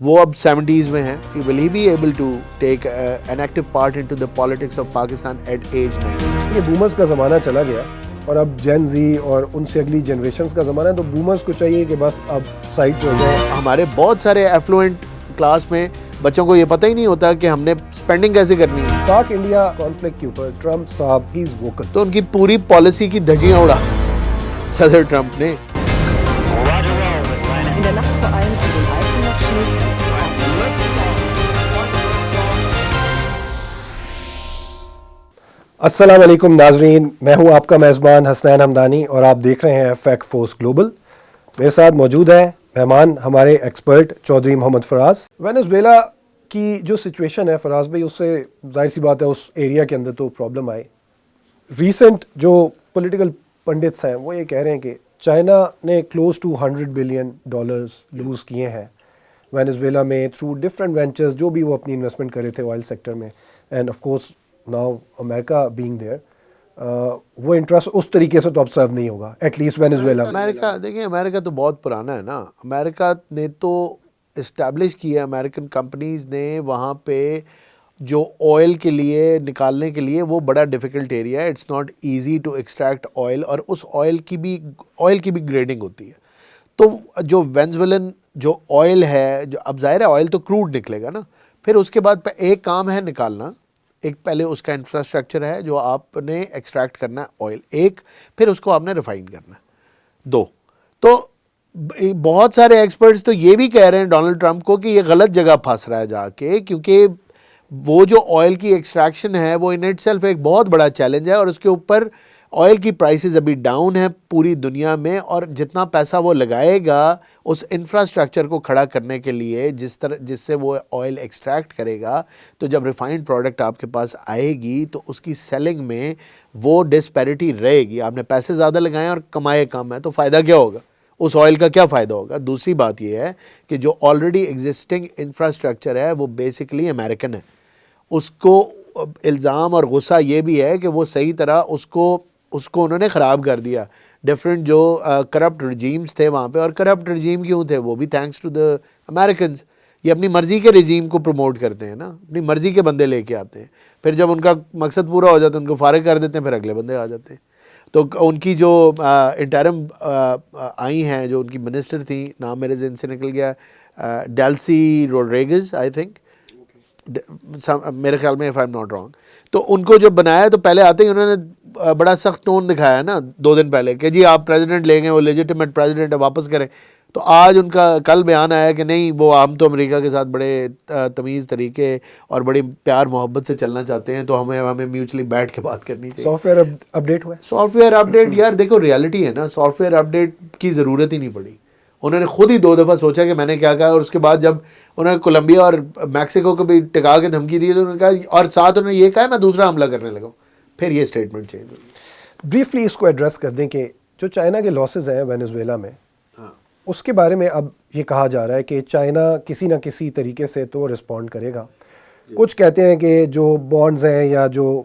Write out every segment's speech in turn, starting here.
وہ اب 70s میں ہیں. Will he be able to take an active part into the politics of Pakistan at age 90? یہ boomers کا زمانہ چلا گیا اور اب جین زی اور ان سے اگلی جنریشنز کا زمانہ ہے, تو بومرز کو چاہیے کہ بس اب سائڈ پہ ہو جائیں. ہمارے بہت سارے ایفلوئنٹ کلاس میں بچوں کو یہ پتہ ہی نہیں ہوتا کہ ہم نے اسپینڈنگ کیسے کرنی ہے. پاک انڈیا کانفلکٹ کے اوپر ٹرمپ صاحب ہی از ووکل, تو ان کی پوری پالیسی کی دھجیاں اڑا صدر ٹرمپ نے. In der Nacht vor allem in den Alpen noch Schnee. السلام علیکم ناظرین, میں ہوں آپ کا میزبان حسنین حمدانی اور آپ دیکھ رہے ہیں فیکٹ فورس گلوبل. میرے ساتھ موجود ہیں مہمان ہمارے ایکسپرٹ چودھری محمد فراز. وینزویلا کی جو سچویشن ہے فراز بھائی, اس سے ظاہر سی بات ہے اس ایریا کے اندر تو پرابلم آئی. ریسنٹ جو پولیٹیکل پنڈتس ہیں وہ یہ کہہ رہے ہیں کہ چائنا نے کلوز ٹو $100 بلین لوز کیے ہیں وینزویلا میں تھرو ڈفرینٹ وینچرز جو بھی وہ اپنی انویسٹمنٹ کر رہے تھے آئل سیکٹر میں. And of course now America being there, وہ انٹرسٹ اس طریقے سے تو اب سرو نہیں ہوگا ایٹ لیسٹ وینزویلا. امریکہ دیکھیں, امریکہ تو بہت پرانا ہے نا. امریکہ نے تو اسٹیبلش کیا, امریکن کمپنیز نے وہاں پہ جو آئل کے لیے نکالنے کے لیے وہ بڑا ڈیفیکلٹ ایریا ہے. It's not easy to extract oil, اور اس آئل کی بھی گریڈنگ ہوتی ہے. تو جو وینزویلن جو آئل ہے, جو اب ظاہر ہے آئل تو کروڈ نکلے گا نا, پھر اس کے بعد ایک کام ہے نکالنا, ایک پہلے اس کا انفراسٹرکچر ہے جو آپ نے ایکسٹریکٹ کرنا ہے آئل, ایک پھر اس کو آپ نے ریفائن کرنا ہے, دو. تو بہت سارے ایکسپرٹس تو یہ بھی کہہ رہے ہیں ڈونلڈ ٹرمپ کو کہ یہ غلط جگہ پھنس رہا ہے جا کے, کیونکہ وہ جو آئل کی ایکسٹریکشن ہے وہ ان اٹ سیلف ایک بہت بڑا چیلنج ہے, اور اس کے اوپر آئل کی پرائسز ابھی ڈاؤن ہیں پوری دنیا میں, اور جتنا پیسہ وہ لگائے گا اس انفراسٹرکچر کو کھڑا کرنے کے لیے جس سے وہ آئل ایکسٹریکٹ کرے گا, تو جب ریفائنڈ پروڈکٹ آپ کے پاس آئے گی تو اس کی سیلنگ میں وہ ڈسپیرٹی رہے گی. آپ نے پیسے زیادہ لگائے اور کمائے کم ہے, تو فائدہ کیا ہوگا, اس آئل کا کیا فائدہ ہوگا. دوسری بات یہ ہے کہ جو آلریڈی ایگزسٹنگ انفراسٹرکچر ہے وہ بیسکلی امریکن ہے. اس کو الزام اور غصہ یہ بھی ہے کہ وہ صحیح طرح اس کو انہوں نے خراب کر دیا. ڈفرینٹ جو کرپٹ رجیمز تھے وہاں پہ, اور کرپٹ رجیم کیوں تھے, وہ بھی تھینکس ٹو دا امریکنز. یہ اپنی مرضی کے رجیم کو پروموٹ کرتے ہیں نا, اپنی مرضی کے بندے لے کے آتے ہیں, پھر جب ان کا مقصد پورا ہو جاتا ہے ان کو فارغ کر دیتے ہیں, پھر اگلے بندے آ جاتے ہیں. تو ان کی جو انٹرم آئی ہیں, جو ان کی منسٹر تھیں, نام میرے ذہن سے نکل گیا, ڈیلسی روڈریگز آئی تھنک, میرے خیال میں, if I am not wrong. تو ان کو جب بنایا تو پہلے آتے ہی انہوں نے بڑا سخت ٹون دکھایا نا 2 دن پہلے کہ جی آپ پریزیڈنٹ لیں گے, وہ لیجیٹیمیٹ پریزیڈنٹ ہے, واپس کریں. تو آج ان کا کل بیان آیا کہ نہیں, وہ ہم تو امریکہ کے ساتھ بڑے تمیز طریقے اور بڑی پیار محبت سے چلنا چاہتے ہیں, تو ہمیں میوچلی بیٹھ کے بات کرنی چاہیے. سافٹ ویئر اپڈیٹ ہوا ہے. سافٹ ویئر اپڈیٹ, یار دیکھو ریالٹی ہے نا, سافٹ ویئر اپڈیٹ کی ضرورت ہی نہیں پڑی. انہوں نے خود ہی 2 دفعہ سوچا کہ میں نے کیا کہا, اور اس کے بعد جب انہوں نے کولمبیا اور میکسیکو کو بھی ٹکا کے دھمکی دی تو انہوں نے کہا, اور ساتھ انہوں نے یہ کہا میں دوسرا حملہ کرنے لگا. پھر یہ اسٹیٹمنٹ چینج ہوئی. بریفلی اس کو ایڈریس کر دیں کہ جو چائنا کے لاسز ہیں وینزویلا میں, اس کے بارے میں اب یہ کہا جا رہا ہے کہ چائنا کسی نہ کسی طریقے سے تو رسپونڈ کرے گا. کچھ کہتے ہیں کہ جو بانڈز ہیں یا جو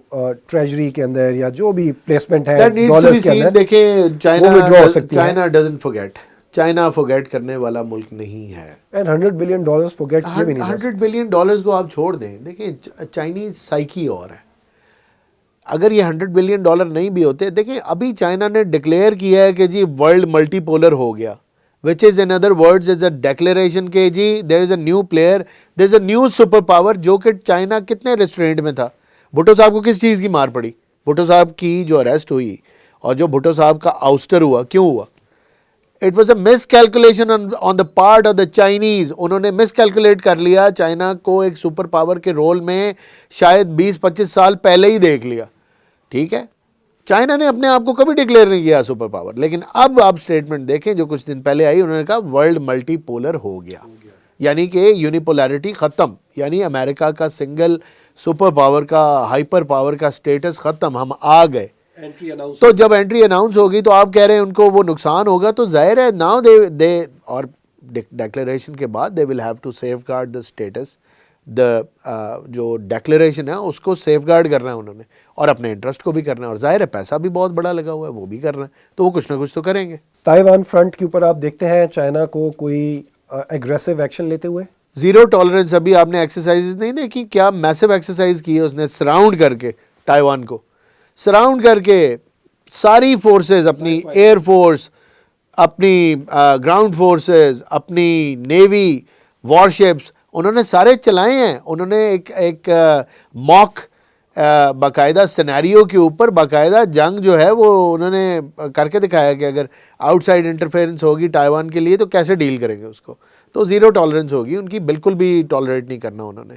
ٹریجری کے اندر یا جو بھی پلیسمنٹ ہے ڈالرز کے اندر, دیکھیں withdraw ہو سکتی ہے. China doesn't forget, China forget کرنے والا ملک نہیں ہے. اینڈ $100 بلین فورگیٹ کیے بھی نہیں. $100 بلین کو آپ چھوڑ دیں. دیکھیں چائنیز سائیکی اور ہے. اگر یہ $100 بلین نہیں بھی ہوتے, دیکھیں ابھی چائنا نے ڈکلیئر کیا ہے کہ جی ورلڈ ملٹی پولر ہو گیا, which is in other words is a declaration کہ جی there is a new player, there is a new super power, جو کہ چائنا کتنے ریسٹرینٹ میں تھا. بھٹو صاحب کو کس چیز کی مار پڑی, بھٹو صاحب کی جو اریسٹ ہوئی اور جو بھٹو صاحب کا آؤسٹر ہوا, کیوں ہوا؟ It was a miscalculation on the part of the Chinese. انہوں نے مس کیلکولیٹ کر لیا, چائنا کو ایک سپر پاور کے رول میں شاید 20-25 سال پہلے ہی دیکھ لیا. ٹھیک ہے, چائنا نے اپنے آپ کو کبھی ڈکلیئر نہیں کیا سپر پاور, لیکن اب آپ اسٹیٹمنٹ دیکھیں جو کچھ دن پہلے آئی, انہوں نے کہا ورلڈ ملٹی پولر ہو گیا, یعنی کہ یونیپولرٹی ختم, یعنی امریکہ کا سنگل سپر پاور کا ہائپر پاور کا سٹیٹس ختم, ہم آ گئے. تو جب انٹری اناؤنس ہوگی تو آپ کہہ رہے ہیں ان کو وہ نقصان ہوگا, تو ظاہر ہے ناؤ دے اور ڈیکلیریشن کے بعد they will have to safeguard the status, جو ڈیکلیریشن ہے اس کو سیف گارڈ کرنا ہے انہوں نے, اور اپنے انٹرسٹ کو بھی کرنا ہے, اور ظاہر ہے پیسہ بھی بہت بڑا لگا ہوا ہے, وہ بھی کرنا ہے, تو وہ کچھ نہ کچھ تو کریں گے. تائیوان فرنٹ کے اوپر آپ دیکھتے ہیں چائنا کو کوئی ایگریسو ایکشن لیتے ہوئے. Zero tolerance. ابھی آپ نے ایکسرسائز نہیں دیکھی کیا میسو ایکسرسائز کی ہے اس نے, سراؤنڈ کر کے تائیوان کو, سراؤنڈ کر کے ساری فورسز, اپنی ایئر فورس, اپنی گراؤنڈ فورسز, اپنی نیوی, وار شپس, انہوں نے سارے چلائے ہیں. انہوں نے ایک موک باقاعدہ سینیریو کے اوپر باقاعدہ جنگ جو ہے وہ انہوں نے کر کے دکھایا کہ اگر آؤٹ سائڈ انٹرفیئرنس ہوگی تائیوان کے لیے تو کیسے ڈیل کریں گے اس کو. تو زیرو ٹالرنس ہوگی ان کی, بالکل بھی ٹالریٹ نہیں کرنا انہوں نے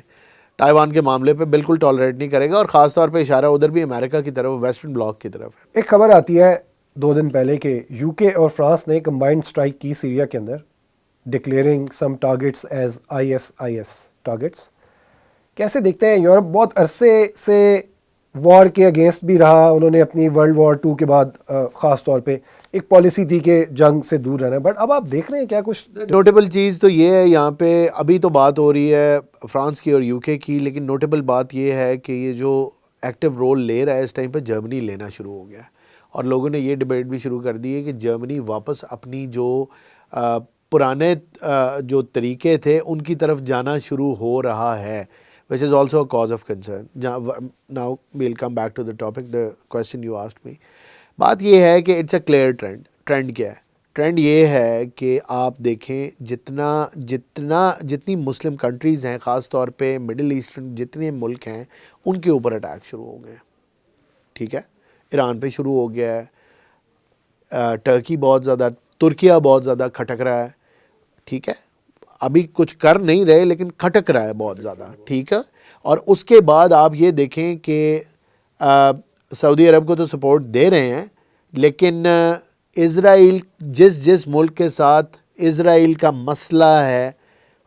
تائیوان کے معاملے پہ, بالکل ٹالریٹ نہیں کرے گا. اور خاص طور پہ اشارہ ادھر بھی امریکہ کی طرف, ویسٹرن بلاک کی طرف ہے. ایک خبر آتی ہے 2 دن پہلے کہ یو کے اور فرانس نے کمبائنڈ اسٹرائک کی سیریا کے اندر, ڈکلیئرنگ سم ٹارگیٹس ایز ISIS ٹارگیٹس. کیسے دیکھتے ہیں؟ یورپ بہت عرصے سے وار کے اگینسٹ بھی رہا, انہوں نے اپنی ورلڈ وار 2 کے بعد خاص طور پہ ایک پالیسی تھی کہ جنگ سے دور رہنا ہے, بٹ اب آپ دیکھ رہے ہیں کیا کچھ نوٹیبل چیز تو یہ ہے یہاں پہ, ابھی تو بات ہو رہی ہے فرانس کی اور UK کی, لیکن نوٹیبل بات یہ ہے کہ یہ جو ایکٹیو رول لے رہا ہے اس ٹائم پہ جرمنی لینا شروع ہو گیا ہے. اور لوگوں نے یہ ڈبیٹ بھی شروع کر دی ہے کہ جرمنی واپس اپنی جو پرانے جو طریقے تھے ان کی طرف جانا شروع ہو رہا ہے, which is also a cause of concern. Now we'll come back to the topic, the question you asked me. بات یہ ہے کہ it's a clear trend. Trend کیا ہے؟ ٹرینڈ یہ ہے کہ آپ دیکھیں جتنی مسلم کنٹریز ہیں, خاص طور پہ مڈل ایسٹرن جتنے ملک ہیں, ان کے اوپر اٹیک شروع ہو گئے ہیں. ٹھیک ہے, ایران پہ شروع ہو گیا ہے, ٹرکی بہت زیادہ, ترکیہ بہت زیادہ کھٹک رہا ہے. ٹھیک ہے, ابھی کچھ کر نہیں رہے لیکن کھٹک رہا ہے بہت زیادہ. ٹھیک ہے, اور اس کے بعد آپ یہ دیکھیں کہ سعودی عرب کو تو سپورٹ دے رہے ہیں, لیکن اسرائیل جس ملک کے ساتھ اسرائیل کا مسئلہ ہے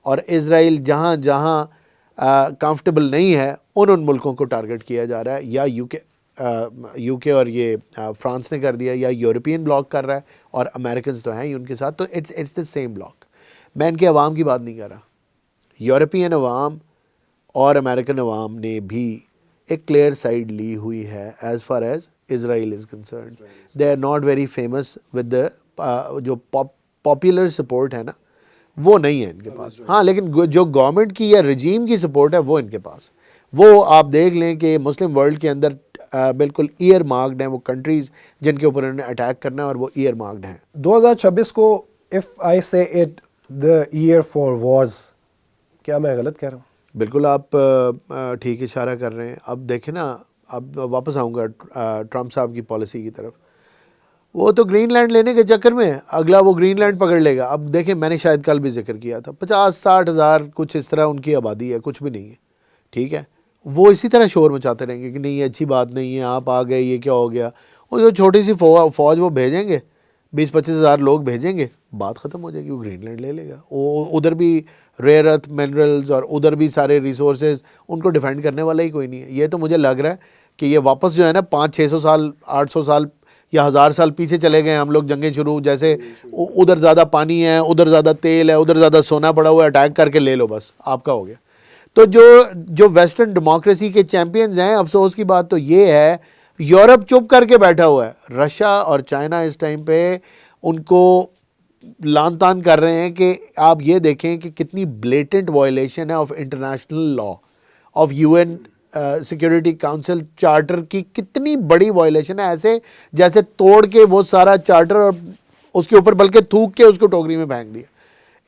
اور اسرائیل جہاں کمفرٹیبل نہیں ہے, ان ملکوں کو ٹارگٹ کیا جا رہا ہے. یا یو کے اور یہ فرانس نے کر دیا, یا یورپین بلاک کر رہا ہے, اور امریکنز تو ہیں ہی ان کے ساتھ. تو اٹس دا سیم بلاک. میں ان کے عوام کی بات نہیں کر رہا. یورپین عوام اور امریکن عوام نے بھی ایک کلیئر سائڈ لی ہوئی ہے as far as Israel is concerned. They are not very famous with the جو پاپولر سپورٹ ہے نا, وہ نہیں ہے ان کے پاس. ہاں, لیکن جو گورنمنٹ کی یا رجیم کی سپورٹ ہے وہ ان کے پاس. وہ آپ دیکھ لیں کہ مسلم ورلڈ کے اندر بالکل ایئر مارکڈ ہیں وہ کنٹریز جن کے اوپر انہوں نے اٹیک کرنا ہے, اور وہ ایئر مارکڈ ہیں. 2026 کو if I say it the year for wars, کیا میں غلط کہہ رہا ہوں؟ بالکل آپ ٹھیک اشارہ کر رہے ہیں. اب دیکھیں نا, اب واپس آؤں گا ٹرمپ صاحب کی پالیسی کی طرف. وہ تو گرین لینڈ لینے کے چکر میں اگلا وہ گرین لینڈ پکڑ لے گا. اب دیکھیں, میں نے شاید کل بھی ذکر کیا تھا, 50-60 ہزار کچھ اس طرح ان کی آبادی ہے, کچھ بھی نہیں ہے. ٹھیک ہے, وہ اسی طرح شور مچاتے رہیں گے کہ نہیں یہ اچھی بات نہیں ہے, آپ آ گئے, یہ کیا ہو گیا. اور جو چھوٹی سی فوج وہ بھیجیں گے, 20-25 ہزار لوگ بھیجیں گے, بات ختم ہو جائے گی. وہ گرین لینڈ لے لے گا. ادھر بھی ریئر ارتھ منرلز اور ادھر بھی سارے ریسورسز, ان کو ڈیفینڈ کرنے والا ہی کوئی نہیں ہے. یہ تو مجھے لگ رہا ہے کہ یہ واپس جو ہے نا 500-600 سال 800 سال یا 1000 سال پیچھے چلے گئے ہم لوگ. جنگیں شروع, جیسے ادھر زیادہ پانی ہے, ادھر زیادہ تیل ہے, ادھر زیادہ سونا پڑا ہوا ہے, اٹیک کر کے لے لو, بس آپ کا ہو گیا. تو جو ویسٹرن ڈیموکریسی کے چیمپئنز ہیں, افسوس کی بات تو یہ ہے یورپ چپ کر کے بیٹھا ہوا ہے. رشیا اور چائنا اس ٹائم پہ ان کو لان تان کر رہے ہیں کہ آپ یہ دیکھیں کہ کتنی بلیٹنٹ وائلیشن ہے of international law, of UN security council charter کی کتنی بڑی وائلیشن ہے. ایسے جیسے توڑ کے وہ سارا چارٹر اور اس کے اوپر بلکہ تھوک کے اس کو ٹوکری میں پھینک دیا.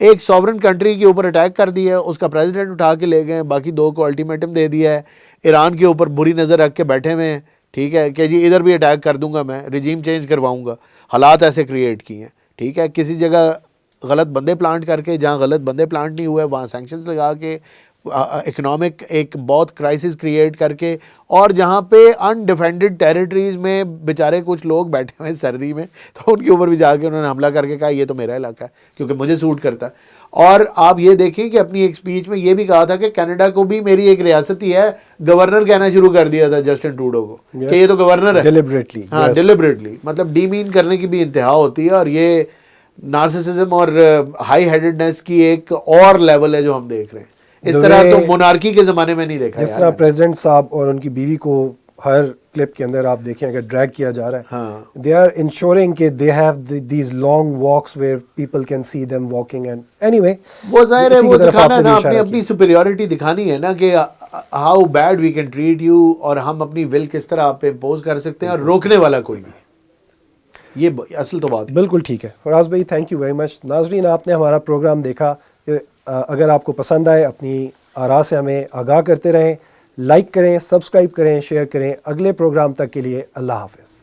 ایک سوورن کنٹری کے اوپر اٹیک کر دیا, اس کا پریزیڈنٹ اٹھا کے لے گئے, باقی 2 کو الٹیمیٹم دے دیا ہے. ایران کے اوپر بری نظر رکھ کے بیٹھے ہوئے ہیں. ٹھیک ہے, کہ جی ادھر بھی اٹیک کر دوں گا, میں رجیم چینج کرواؤں گا. حالات ایسے کریٹ کیے ہیں. ٹھیک ہے, کسی جگہ غلط بندے پلانٹ کر کے, جہاں غلط بندے پلانٹ نہیں ہوئے وہاں سینکشنز لگا کے, اکنامک ایک بہت کرائسس کریٹ کر کے, اور جہاں پہ انڈیفینڈڈ ٹیریٹریز میں بیچارے کچھ لوگ بیٹھے ہوئے ہیں سردی میں, تو ان کے اوپر بھی جا کے انہوں نے حملہ کر کے کہا یہ تو میرا علاقہ ہے کیونکہ مجھے سوٹ کرتا ہے. اور آپ یہ دیکھیں کہ اپنی ایک اسپیچ میں یہ بھی کہا تھا کہ کینیڈا کو بھی میری ایک ریاست ہی ہے, گورنر کہنا شروع کر دیا تھا جسٹن ٹروڈو کو کہ یہ تو گورنر ہے. ڈیلیبریٹلی, ہاں ڈیلیبریٹلی, مطلب ڈیمین کرنے کی بھی انتہا ہوتی ہے. اور یہ نارسسزم اور ہائی ہیڈڈنس کی ایک اور لیول ہے جو ہم دیکھ رہے ہیں. اس طرح تو مونارکی کے زمانے میں نہیں دیکھا. جس طرح پریزیڈنٹ صاحب اور ان کی بیوی کو ہر کلپ کے اندر آپ دیکھیں اگر ڈریگ کیا جا رہا ہے, ہاں دے آر انشورنگ کہ they have these long walks where people can see them walking. And any way وہ ظاہر ہے وہ دکھانا ہے نا, اپنی اپنی سپیریورٹی دکھانی ہے نا کہ how bad we can treat you, اور ہم اپنی ول کس طرح آپ پہ امپوز کر سکتے ہیں اور روکنے والا کوئی نہیں. یہ اصل تو بات بالکل ٹھیک ہے. فراز بھائی تھینک یو ویری مچ. ناظرین آپ نے ہمارا پروگرام دیکھا, اگر آپ کو پسند آئے اپنی آراء سے ہمیں آگاہ کرتے رہیں, لائک کریں, سبسکرائب کریں, شیئر کریں. اگلے پروگرام تک کے لیے اللہ حافظ.